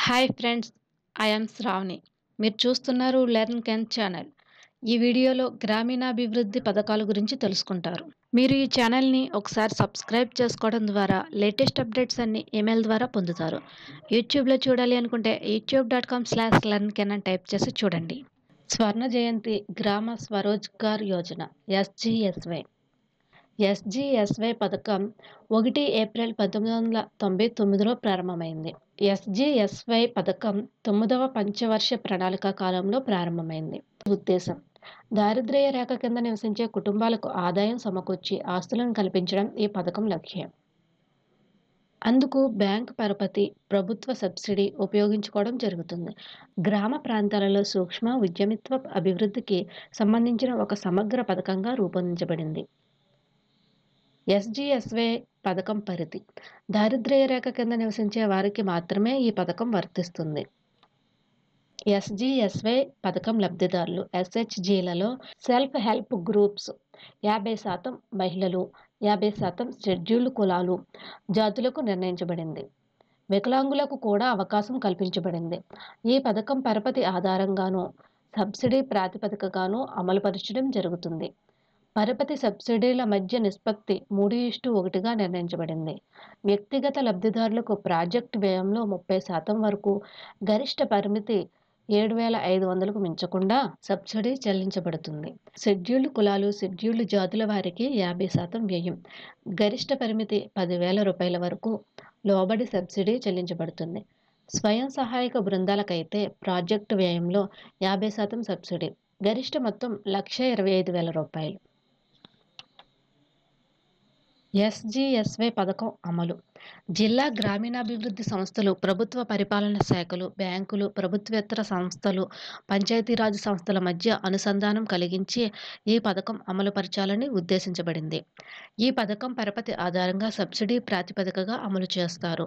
Hi friends, I am Shravani. మీరు చూస్తున్నారు learn can channel. ఈ వీడియోలో గ్రామీణాభివృద్ధి పథకాల గురించి తెలుసుకుంటారు. మీరు ఈ ఛానల్ని ఒకసారి సబ్స్క్రైబ్ చేసుకోవడం ద్వారా లేటెస్ట్ అప్డేట్స్ అన్ని ఈమెయిల్ ద్వారా పొందుతారు. యూట్యూబ్లో చూడాలి అనుకుంటే youtube.com/learnken అని టైప్ చేసి చూడండి. స్వర్ణ జయంతి గ్రామ స్వరోజ్గార్ యోజన ఎస్జీఎస్వై. ఎస్జీఎస్వై పథకం 1 ఏప్రిల్ 1999లో ప్రారంభమైంది. ఎస్జీఎస్వై పథకం 9వ పంచవర్ష ప్రణాళిక కాలంలో ప్రారంభమైంది. ఉద్దేశం: దారిద్ర్య రేఖ కింద నివసించే కుటుంబాలకు ఆదాయం సమకూర్చి ఆస్తులను కల్పించడం ఈ పథకం లక్ష్యం. అందుకు బ్యాంకు పరపతి, ప్రభుత్వ సబ్సిడీ ఉపయోగించుకోవడం జరుగుతుంది. గ్రామ ప్రాంతాలలో సూక్ష్మ ఉద్యమిత్వ అభివృద్ధికి సంబంధించిన ఒక సమగ్ర పథకంగా రూపొందించబడింది. ఎస్జీఎస్వై పథకం పరిధి: దారిద్ర్య రేఖ కింద నివసించే వారికి మాత్రమే ఈ పథకం వర్తిస్తుంది. ఎస్జీఎస్వై పథకం లబ్ధిదారులు ఎస్హెచ్జీలలో సెల్ఫ్ హెల్ప్ గ్రూప్స్ 50% మహిళలు, 50% షెడ్యూల్డ్ కులాలు, జాతులకు నిర్ణయించబడింది. వికలాంగులకు కూడా అవకాశం కల్పించబడింది. ఈ పథకం పరపతి ఆధారంగానూ సబ్సిడీ ప్రాతిపదికగానూ అమలుపరచడం జరుగుతుంది. పరపతి సబ్సిడీల మధ్య నిష్పత్తి 3:1గా నిర్ణయించబడింది. వ్యక్తిగత లబ్ధిదారులకు ప్రాజెక్టు వ్యయంలో 30% వరకు, గరిష్ట పరిమితి 7,500కు మించకుండా సబ్సిడీ చెల్లించబడుతుంది. షెడ్యూల్డ్ కులాలు, షెడ్యూల్డ్ జాతుల వారికి 50% వ్యయం, గరిష్ట పరిమితి 10,000 రూపాయల వరకు లోబడి సబ్సిడీ చెల్లించబడుతుంది. స్వయం సహాయక బృందాలకైతే ప్రాజెక్టు వ్యయంలో 50% సబ్సిడీ, గరిష్ట మొత్తం 1,25,000 రూపాయలు. ఎస్జీఎస్వై పథకం అమలు: జిల్లా గ్రామీణాభివృద్ధి సంస్థలు, ప్రభుత్వ పరిపాలనా శాఖలు, బ్యాంకులు, ప్రభుత్వేతర సంస్థలు, పంచాయతీరాజ్ సంస్థల మధ్య అనుసంధానం కలిగించి ఈ పథకం అమలుపరచాలని ఉద్దేశించబడింది. ఈ పథకం పరపతి ఆధారంగా సబ్సిడీ ప్రాతిపదికగా అమలు చేస్తారు.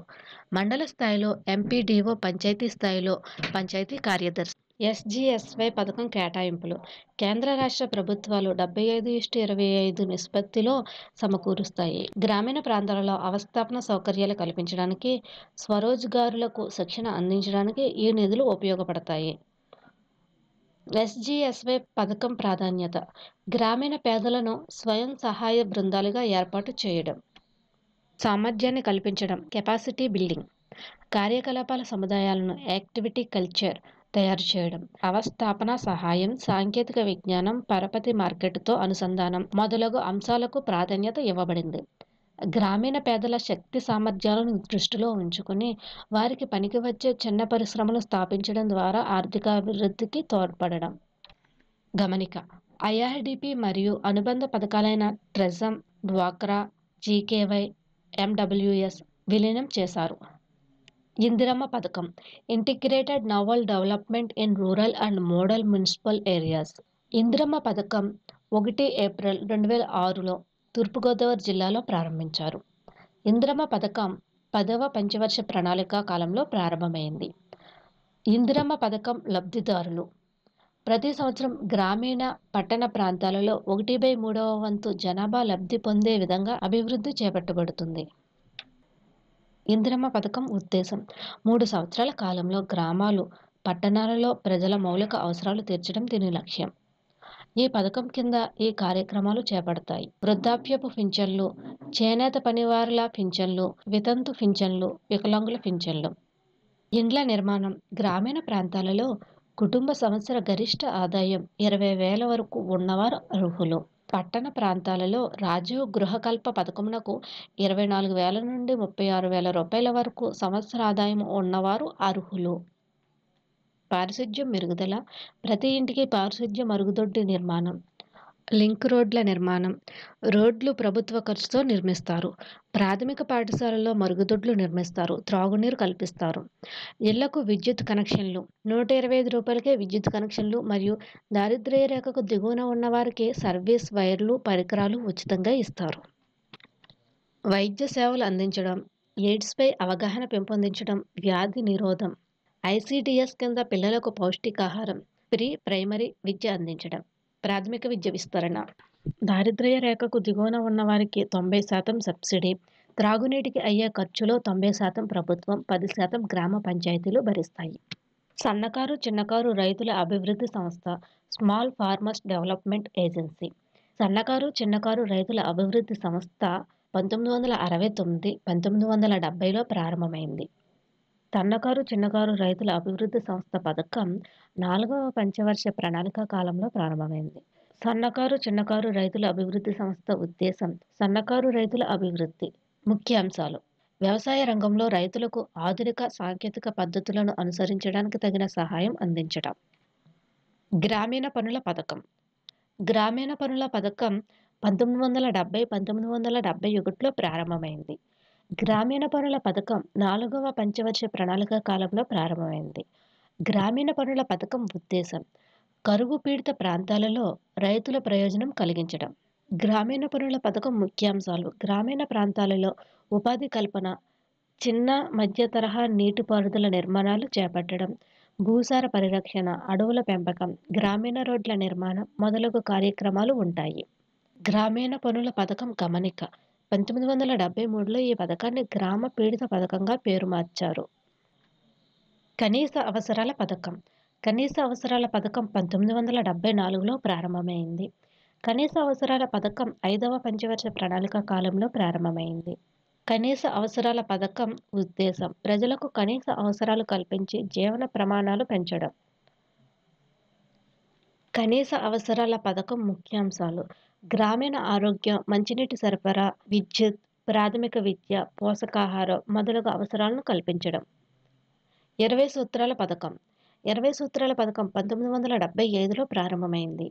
మండల స్థాయిలో ఎంపీడీఓ, పంచాయతీ స్థాయిలో పంచాయతీ కార్యదర్శి. ఎస్జీఎస్వై పథకం కేటాయింపులు: కేంద్ర రాష్ట్ర ప్రభుత్వాలు 75:25 నిష్పత్తిలో సమకూరుస్తాయి. గ్రామీణ ప్రాంతాలలో అవస్థాపన సౌకర్యాలు కల్పించడానికి, స్వరోజ్గారులకు శిక్షణ అందించడానికి ఈ నిధులు ఉపయోగపడతాయి. ఎస్జీఎస్వై పథకం ప్రాధాన్యత: గ్రామీణ పేదలను స్వయం సహాయ బృందాలుగా ఏర్పాటు చేయడం, సామర్థ్యాన్ని కల్పించడం, కెపాసిటీ బిల్డింగ్, కార్యకలాపాల సముదాయాలను, యాక్టివిటీ కల్చర్ తయారు చేయడం, అవస్థాపన సహాయం, సాంకేతిక విజ్ఞానం, పరపతి మార్కెట్తో అనుసంధానం మొదలగు అంశాలకు ప్రాధాన్యత ఇవ్వబడింది. గ్రామీణ పేదల శక్తి సామర్థ్యాలను దృష్టిలో ఉంచుకుని వారికి పనికి వచ్చే చిన్న పరిశ్రమలు స్థాపించడం ద్వారా ఆర్థికాభివృద్ధికి తోడ్పడడం. గమనిక: ఐఆర్డీపీ మరియు అనుబంధ పథకాలైన ట్రెజమ్, డ్వాక్రా, జీకేవై, ఎండబ్ల్యూఎస్ విలీనం చేశారు. ఇందిరమ్మ పథకం: integrated novel development in rural and model municipal areas. Indiramma పథకం 1 ఏప్రిల్ 2006లో తూర్పుగోదావరి జిల్లాలో ప్రారంభించారు. ఇందిరమ్మ పథకం 10వ పంచవర్ష ప్రణాళిక కాలంలో ప్రారంభమైంది. ఇందిరమ్మ పథకం లబ్ధిదారులు: ప్రతి సంవత్సరం గ్రామీణ, పట్టణ ప్రాంతాలలో 1/3వ వంతు జనాభా లబ్ధి పొందే విధంగా అభివృద్ధి చేపట్టబడుతుంది. ఇందిరమ్మ పథకం ఉద్దేశం: 3 సంవత్సరాల కాలంలో గ్రామాలు, పట్టణాలలో ప్రజల మౌలిక అవసరాలు తీర్చడం దీని లక్ష్యం. ఈ పథకం కింద ఈ కార్యక్రమాలు చేపడతాయి: వృద్ధాప్యపు పింఛన్లు, చేనేత పనివారుల పింఛన్లు, వితంతు పింఛన్లు, వికలాంగుల పింఛన్లు. ఇండ్ల నిర్మాణం: గ్రామీణ ప్రాంతాలలో కుటుంబ సంవత్సర గరిష్ట ఆదాయం 20,000 వరకు ఉన్నవారు అర్హులు. పట్టణ ప్రాంతాలలో రాజీవ్ గృహకల్ప పథకమునకు 24,000 నుండి 36,000 రూపాయల వరకు సంవత్సర ఆదాయం ఉన్నవారు అర్హులు. పారిశుధ్యం మెరుగుదల: ప్రతి ఇంటికి పారిశుధ్య మరుగుదొడ్డి నిర్మాణం, లింక్ రోడ్ల నిర్మాణం. రోడ్లు ప్రభుత్వ ఖర్చుతో నిర్మిస్తారు. ప్రాథమిక పాఠశాలల్లో మరుగుదొడ్లు నిర్మిస్తారు, త్రాగునీరు కల్పిస్తారు. ఇళ్లకు విద్యుత్ కనెక్షన్లు: 125 రూపాయలకే విద్యుత్ కనెక్షన్లు మరియు దారిద్ర్య రేఖకు దిగువన ఉన్నవారికి సర్వీస్ వైర్లు, పరికరాలు ఉచితంగా ఇస్తారు. వైద్య సేవలు అందించడం, ఎయిడ్స్పై అవగాహన పెంపొందించడం, వ్యాధి నిరోధం. ఐసీడీఎస్ కింద పిల్లలకు పౌష్టికాహారం, ప్రీ ప్రైమరీ విద్య అందించడం. ప్రాథమిక విద్య విస్తరణ: దారిద్ర్య రేఖకు దిగువన ఉన్న వారికి 90% సబ్సిడీ, త్రాగునీటికి అయ్యే ఖర్చులో 90% ప్రభుత్వం, 10% గ్రామ పంచాయతీలు భరిస్తాయి. సన్నకారు, చిన్నకారు రైతుల అభివృద్ధి సంస్థ, స్మాల్ ఫార్మర్స్ డెవలప్మెంట్ ఏజెన్సీ. సన్నకారు, చిన్నకారు రైతుల అభివృద్ధి సంస్థ 1969, 1970లో ప్రారంభమైంది. సన్నకారు, చిన్నకారు రైతుల అభివృద్ధి సంస్థ పథకం 4వ పంచవర్ష ప్రణాళిక కాలంలో ప్రారంభమైంది. సన్నకారు, చిన్నకారు రైతుల అభివృద్ధి సంస్థ ఉద్దేశం సన్నకారు రైతుల అభివృద్ధి. ముఖ్య అంశాలు: వ్యవసాయ రంగంలో రైతులకు ఆధునిక సాంకేతిక పద్ధతులను అనుసరించడానికి తగిన సహాయం అందించడం. గ్రామీణ పనుల పథకం. గ్రామీణ పనుల పథకం 1970, 1971లో ప్రారంభమైంది. గ్రామీణ పనుల పథకం 4వ పంచవర్ష ప్రణాళిక కాలంలో ప్రారంభమైంది. గ్రామీణ పనుల పథకం ఉద్దేశం కరువు పీడిత ప్రాంతాలలో రైతుల ప్రయోజనం కలిగించడం. గ్రామీణ పనుల పథకం ముఖ్యాంశాలు: గ్రామీణ ప్రాంతాలలో ఉపాధి కల్పన, చిన్న మధ్య తరహా నీటిపారుదల నిర్మాణాలు చేపట్టడం, భూసార పరిరక్షణ, అడవుల పెంపకం, గ్రామీణ రోడ్ల నిర్మాణం మొదలగు కార్యక్రమాలు ఉంటాయి. గ్రామీణ పనుల పథకం గమనిక: 1973లో ఈ పథకాన్ని గ్రామ పీడిత పథకంగా పేరు మార్చారు. కనీస అవసరాల పథకం. కనీస అవసరాల పథకం 1974లో ప్రారంభమైంది. కనీస అవసరాల పథకం 5వ పంచవర్ష ప్రణాళిక కాలంలో ప్రారంభమైంది. కనీస అవసరాల పథకం ఉద్దేశం ప్రజలకు కనీస అవసరాలు కల్పించి జీవన ప్రమాణాలు పెంచడం. కనీస అవసరాల పథకం ముఖ్యాంశాలు: గ్రామీణ ఆరోగ్యం, మంచినీటి సరఫరా, విద్యుత్, ప్రాథమిక విద్య, పోషకాహారం మొదలగు అవసరాలను కల్పించడం. 20 సూత్రాల పథకం. 20 సూత్రాల పథకం 1975లో ప్రారంభమైంది.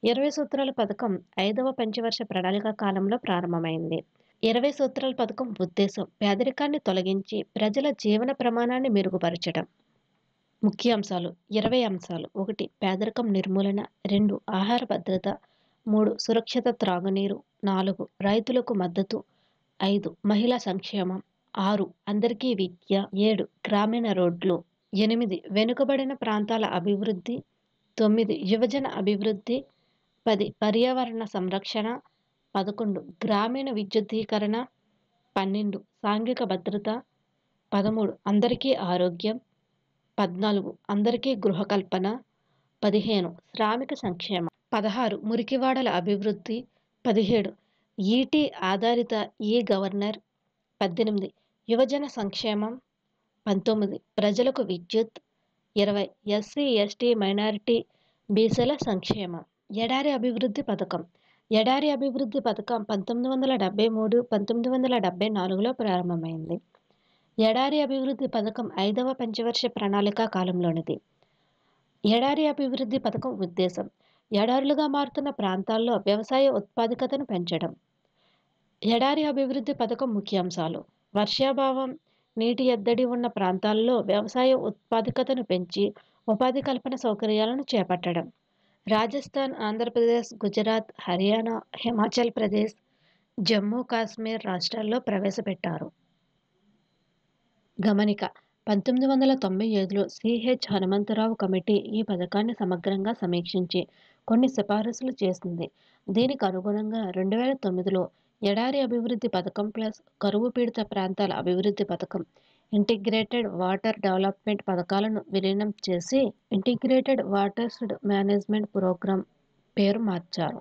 20 సూత్రాల పథకం 5వ పంచవర్ష ప్రణాళిక కాలంలో ప్రారంభమైంది. 20 సూత్రాల పథకం ఉద్దేశం పేదరికాన్ని తొలగించి ప్రజల జీవన ప్రమాణాన్ని మెరుగుపరచడం. ముఖ్య అంశాలు: 20 అంశాలు. 1. పేదరికం నిర్మూలన. 2. ఆహార భద్రత. 3. సురక్షిత త్రాగునీరు. 4. రైతులకు మద్దతు. 5. మహిళా సంక్షేమం. 6. అందరికీ విద్య. 7. గ్రామీణ రోడ్లు. 8. వెనుకబడిన ప్రాంతాల అభివృద్ధి. 9. యువజన అభివృద్ధి. 10. పర్యావరణ సంరక్షణ. 11. గ్రామీణ విద్యుద్దీకరణ. 12. సాంఘిక భద్రత. 13. అందరికీ ఆరోగ్యం. 14. అందరికీ గృహకల్పన. 15. శ్రామిక సంక్షేమం. 16. మురికివాడల అభివృద్ధి. 17. ఈటీ ఆధారిత ఈ-గవర్నర్. 18. యువజన సంక్షేమం. 19. ప్రజలకు విద్యుత్. 20. ఎస్సీ, ఎస్టీ, మైనారిటీ, బీసీల సంక్షేమం. ఎడారి అభివృద్ధి పథకం. ఎడారి అభివృద్ధి పథకం 1973, 1974లో ప్రారంభమైంది. ఎడారి అభివృద్ధి పథకం 5వ పంచవర్ష ప్రణాళిక కాలంలోనిది. ఎడారి అభివృద్ధి పథకం ఉద్దేశం ఎడారులుగా మారుతున్న ప్రాంతాల్లో వ్యవసాయ ఉత్పాదకతను పెంచడం. ఎడారి అభివృద్ధి పథకం ముఖ్యాంశాలు: వర్షాభావం, నీటి ఎద్దడి ఉన్న ప్రాంతాల్లో వ్యవసాయ ఉత్పాదకతను పెంచి ఉపాధి కల్పన సౌకర్యాలను చేపట్టడం. రాజస్థాన్, ఆంధ్రప్రదేశ్, గుజరాత్, హర్యానా, హిమాచల్ ప్రదేశ్, జమ్మూ కాశ్మీర్ రాష్ట్రాల్లో ప్రవేశపెట్టారు. గమనిక: 1995లో సిహెచ్ హనుమంతరావు కమిటీ ఈ పథకాన్ని సమగ్రంగా సమీక్షించి కొన్ని సిఫారసులు చేసింది. దీనికి అనుగుణంగా 2009లో ఎడారి అభివృద్ధి పథకం ప్లస్ కరువు పీడిత ప్రాంతాల అభివృద్ధి పథకం, ఇంటిగ్రేటెడ్ వాటర్ డెవలప్మెంట్ పథకాలను విలీనం చేసి ఇంటిగ్రేటెడ్ వాటర్స్ మేనేజ్మెంట్ ప్రోగ్రాం పేరు మార్చారు.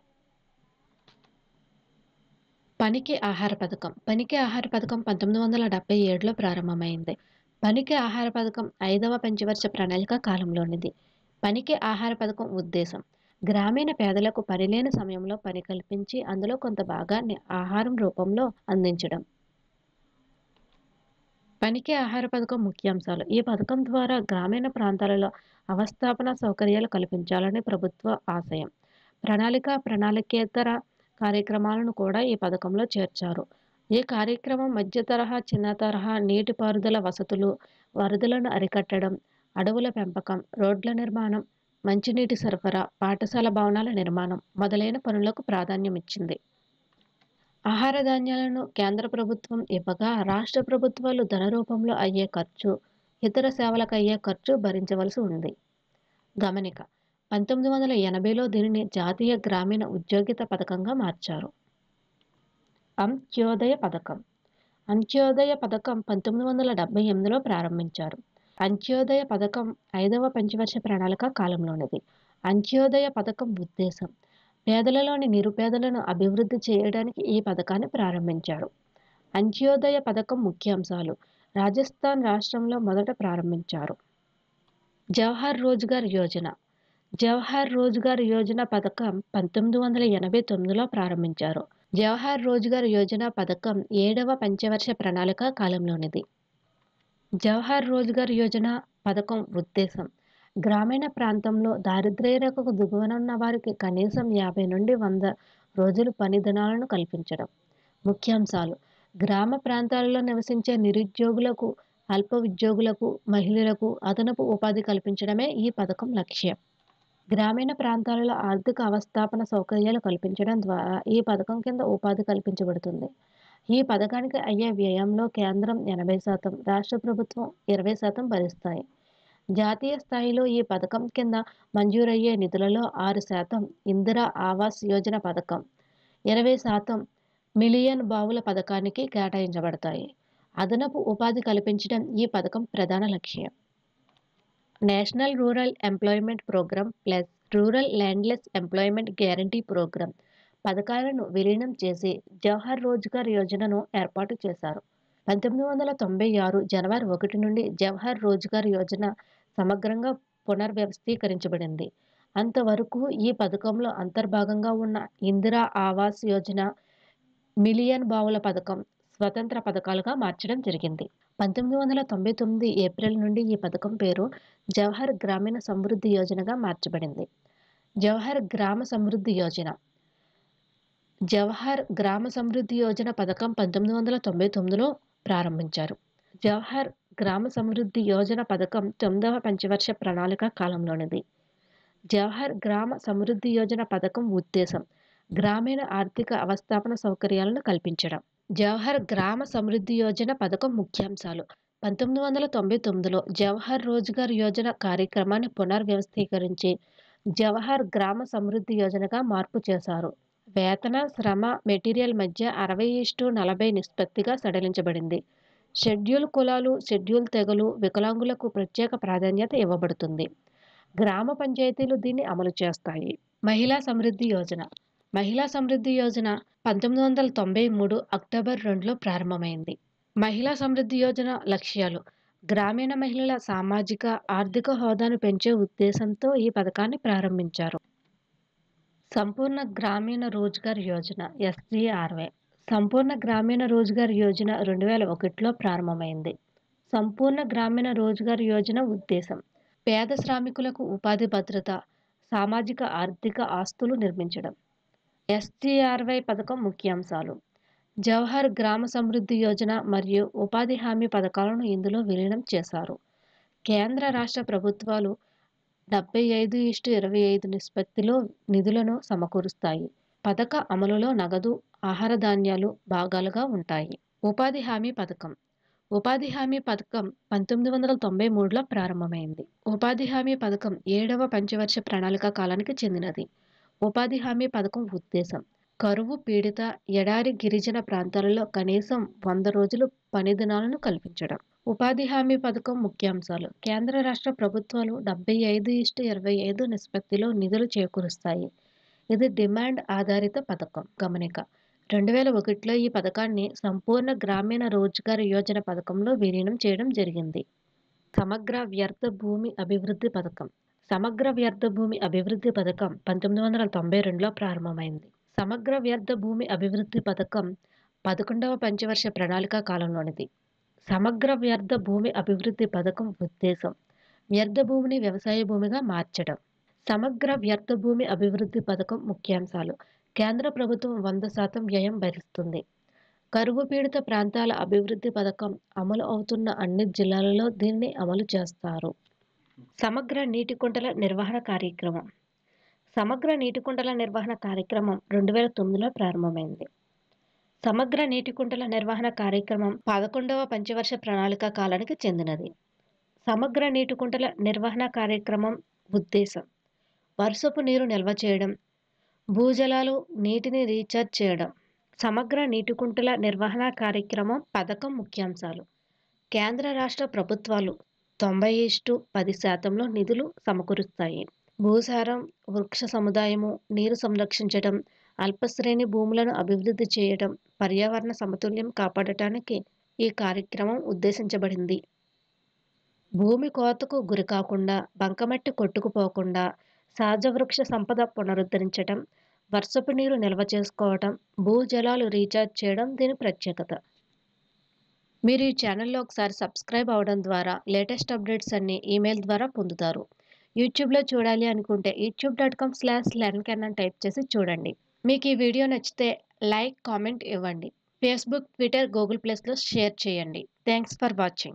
పనికి ఆహార పథకం. పనికి ఆహార పథకం 1977లో ప్రారంభమైంది. పనికి ఆహార పథకం 5వ పంచవర్ష ప్రణాళిక కాలంలోనిది. పనికి ఆహార పథకం ఉద్దేశం గ్రామీణ పేదలకు పనిలేని సమయంలో పని కల్పించి అందులో కొంత భాగాన్ని ఆహారం రూపంలో అందించడం. పనికి ఆహార పథకం ముఖ్యాంశాలు: ఈ పథకం ద్వారా గ్రామీణ ప్రాంతాలలో అవస్థాపన సౌకర్యాలు కల్పించాలని ప్రభుత్వ ఆశయం. ప్రణాళికేతర కార్యక్రమాలను కూడా ఈ పథకంలో చేర్చారు. ఈ కార్యక్రమం మధ్య తరహా, చిన్న తరహా నీటిపారుదల వసతులు, వరదలను అరికట్టడం, అడవుల పెంపకం, రోడ్ల నిర్మాణం, మంచినీటి సరఫరా, పాఠశాల భవనాల నిర్మాణం మొదలైన పనులకు ప్రాధాన్యమిచ్చింది. ఆహార ధాన్యాలను కేంద్ర ప్రభుత్వం ఇవ్వగా రాష్ట్ర ప్రభుత్వాలు ధన రూపంలో అయ్యే ఖర్చు, ఇతర సేవలకు అయ్యే ఖర్చు భరించవలసి ఉంది. గమనిక: 1980లో దీనిని జాతీయ గ్రామీణ ఉద్యోగిత పథకంగా మార్చారు. అంత్యోదయ పథకం. అంత్యోదయ పథకం 1978లో ప్రారంభించారు. అంత్యోదయ పథకం 5వ పంచవర్ష ప్రణాళిక కాలంలోనిది. అంత్యోదయ పథకం ఉద్దేశం పేదలలోని నిరుపేదలను అభివృద్ధి చేయడానికి ఈ పథకాన్ని ప్రారంభించారు. అంత్యోదయ పథకం ముఖ్యాంశాలు రాజస్థాన్ రాష్ట్రంలో మొదట ప్రారంభించారు. జవహర్ రోజ్గార్ యోజన జవహర్ రోజ్గార్ యోజన పథకం 1989లో ప్రారంభించారు. జవహర్ రోజ్గార్ యోజన పథకం 7వ పంచవర్ష ప్రణాళిక కాలంలోనిది. జవహర్ రోజ్గార్ యోజన పథకం ఉద్దేశం గ్రామీణ ప్రాంతంలో దారిద్ర్య రేఖకు దిగువన ఉన్న వారికి కనీసం 50 నుండి 100 రోజులు పని దినాలను కల్పించడం. ముఖ్యాంశాలు గ్రామ ప్రాంతాలలో నివసించే నిరుద్యోగులకు, అల్ప ఉద్యోగులకు, మహిళలకు అదనపు ఉపాధి కల్పించడమే ఈ పథకం లక్ష్యం. గ్రామీణ ప్రాంతాలలో ఆర్థిక అవస్థాపన సౌకర్యాలు కల్పించడం ద్వారా ఈ పథకం కింద ఉపాధి కల్పించబడుతుంది. ఈ పథకానికి అయ్యే వ్యయంలో కేంద్రం 80%, రాష్ట్ర ప్రభుత్వం 20% భరిస్తాయి. జాతీయ స్థాయిలో ఈ పథకం కింద మంజూరయ్యే నిధులలో 6% ఇందిరా ఆవాస్ యోజన పథకం, 20% మిలియన్ బావుల పథకానికి కేటాయించబడతాయి. అదనపు ఉపాధి కల్పించడం ఈ పథకం ప్రధాన లక్ష్యం. National rural employment programme plus rural landless employment guarantee programme పథకాలను విలీనం చేసి జవహర్ రోజ్గార్ యోజనను ఏర్పాటు చేశారు. 1996 జనవరి 1 నుండి జవహర్ రోజ్గార్ యోజన సమగ్రంగా పునర్వ్యవస్థీకరించబడింది. అంతవరకు ఈ పథకంలో అంతర్భాగంగా ఉన్న ఇందిరా ఆవాస్ యోజన, మిలియన్ బావుల పథకం స్వతంత్ర పథకాలుగా మార్చడం జరిగింది. 1999 ఏప్రిల్ నుండి ఈ పథకం పేరు జవహర్ గ్రామీణ సమృద్ధి యోజనగా మార్చబడింది. జవహర్ గ్రామ సమృద్ధి యోజన జవహర్ గ్రామ సమృద్ధి యోజన పథకం 1999లో ప్రారంభించారు. జవహర్ గ్రామ సమృద్ధి యోజన పథకం 9వ పంచవర్ష ప్రణాళిక కాలంలోనిది. జవహర్ గ్రామ సమృద్ధి యోజన పథకం ఉద్దేశం గ్రామీణ ఆర్థిక అవస్థాపన సౌకర్యాలను కల్పించడం. జవహర్ గ్రామ సమృద్ధి యోజన పథకం ముఖ్యాంశాలు 1999లో జవహర్ రోజ్గార్ యోజన కార్యక్రమాన్ని పునర్వ్యవస్థీకరించి జవహర్ గ్రామ సమృద్ధి యోజనగా మార్పు చేశారు. వేతన, శ్రమ, మెటీరియల్ మధ్య 60:40 నిష్పత్తిగా సడలించబడింది. షెడ్యూల్ కులాలు, షెడ్యూల్ తెగలు, వికలాంగులకు ప్రత్యేక ప్రాధాన్యత ఇవ్వబడుతుంది. గ్రామ పంచాయతీలు దీన్ని అమలు చేస్తాయి. మహిళా సమృద్ధి యోజన మహిళా సమృద్ధి యోజన 1993 అక్టోబర్ 2లో ప్రారంభమైంది. మహిళా సమృద్ధి యోజన లక్ష్యాలు గ్రామీణ మహిళల సామాజిక, ఆర్థిక హోదాను పెంచే ఉద్దేశంతో ఈ పథకాన్ని ప్రారంభించారు. సంపూర్ణ గ్రామీణ రోజ్గార్ యోజన SGRY సంపూర్ణ గ్రామీణ రోజ్గార్ యోజన 2001లో ప్రారంభమైంది. సంపూర్ణ గ్రామీణ రోజ్గార్ యోజన ఉద్దేశం పేద శ్రామికులకు ఉపాధి భద్రత, సామాజిక ఆర్థిక ఆస్తులు నిర్మించడం. SGRY పథకం ముఖ్యాంశాలు జవహర్ గ్రామ సమృద్ధి యోజన మరియు ఉపాధి హామీ పథకాలను ఇందులో విలీనం చేశారు. కేంద్ర రాష్ట్ర ప్రభుత్వాలు 75:25 నిష్పత్తిలో నిధులను సమకూరుస్తాయి. పథక అమలులో నగదు, ఆహార ధాన్యాలు భాగాలుగా ఉంటాయి. ఉపాధి హామీ పథకం ఉపాధి హామీ పథకం 1993లో ప్రారంభమైంది. ఉపాధి హామీ పథకం 7వ పంచవర్ష ప్రణాళిక కాలానికి చెందినది. ఉపాధి హామీ పథకం ఉద్దేశం కరువు పీడిత, ఎడారి, గిరిజన ప్రాంతాలలో కనీసం 100 రోజులు పని దినాలను కల్పించడం. ఉపాధి హామీ పథకం ముఖ్యాంశాలు కేంద్ర రాష్ట్ర ప్రభుత్వాలు 75:25 నిష్పత్తిలో నిధులు చేకూరుస్తాయి. ఇది డిమాండ్ ఆధారిత పథకం. గమనిక 2001లో ఈ పథకాన్ని సంపూర్ణ గ్రామీణ రోజ్గార్ యోజన పథకంలో విలీనం చేయడం జరిగింది. సమగ్ర వ్యర్థ భూమి అభివృద్ధి పథకం సమగ్ర వ్యర్థ భూమి అభివృద్ధి పథకం 1992లో ప్రారంభమైంది. సమగ్ర వ్యర్థ భూమి అభివృద్ధి పథకం 11వ పంచవర్ష ప్రణాళిక కాలంలోనిది. సమగ్ర వ్యర్థ భూమి అభివృద్ధి పథకం ఉద్దేశం వ్యర్థ భూమిని వ్యవసాయ భూమిగా మార్చడం. సమగ్ర వ్యర్థ భూమి అభివృద్ధి పథకం ముఖ్యాంశాలు కేంద్ర ప్రభుత్వం 100% వ్యయం భరిస్తుంది. కరువు పీడిత ప్రాంతాల అభివృద్ధి పథకం అమలు అవుతున్న అన్ని జిల్లాలలో దీన్ని అమలు చేస్తారు. సమగ్ర నీటి కుంటల నిర్వహణ కార్యక్రమం సమగ్ర నీటి కుంటల నిర్వహణ కార్యక్రమం 2009లో ప్రారంభమైంది. సమగ్ర నీటి కుంటల నిర్వహణ కార్యక్రమం 11వ పంచవర్ష ప్రణాళిక కాలానికి చెందినది. సమగ్ర నీటి కుంటల నిర్వహణ కార్యక్రమం ఉద్దేశం వర్షపు నీరు నిల్వ చేయడం, భూజలాలు నీటిని రీఛార్జ్ చేయడం, సమగ్ర నీటి కుంటల నిర్వహణ కార్యక్రమం పథకం ముఖ్యాంశాలు. కేంద్ర రాష్ట్ర ప్రభుత్వాలు 90:10% నిధులు సమకూరుస్తాయి. భూసారం, వృక్ష సముదాయము, నీరు సంరక్షించడం, అల్పశ్రేణి భూములను అభివృద్ధి చేయడం, పర్యావరణ సమతుల్యం కాపాడటానికి ఈ కార్యక్రమం ఉద్దేశించబడింది. భూమి కోతకు గురికాకుండా, బంకమట్టి కొట్టుకుపోకుండా సహజ వృక్ష సంపద పునరుద్ధరించటం, వర్షపు నీరు నిల్వ చేసుకోవటం, భూజలాలు రీఛార్జ్ చేయడం దీని ప్రత్యేకత. మీరు ఈ ఛానల్లో ఒకసారి సబ్స్క్రైబ్ అవ్వడం ద్వారా లేటెస్ట్ అప్డేట్స్ అన్ని ఈమెయిల్ ద్వారా పొందుతారు. యూట్యూబ్లో చూడాలి అనుకుంటే youtube.com/learncan అని టైప్ చేసి చూడండి. మీకు ఈ వీడియో నచ్చితే లైక్, కామెంట్ ఇవ్వండి. ఫేస్బుక్, ట్విట్టర్, గూగుల్ ప్లస్లో షేర్ చేయండి. Thanks for watching.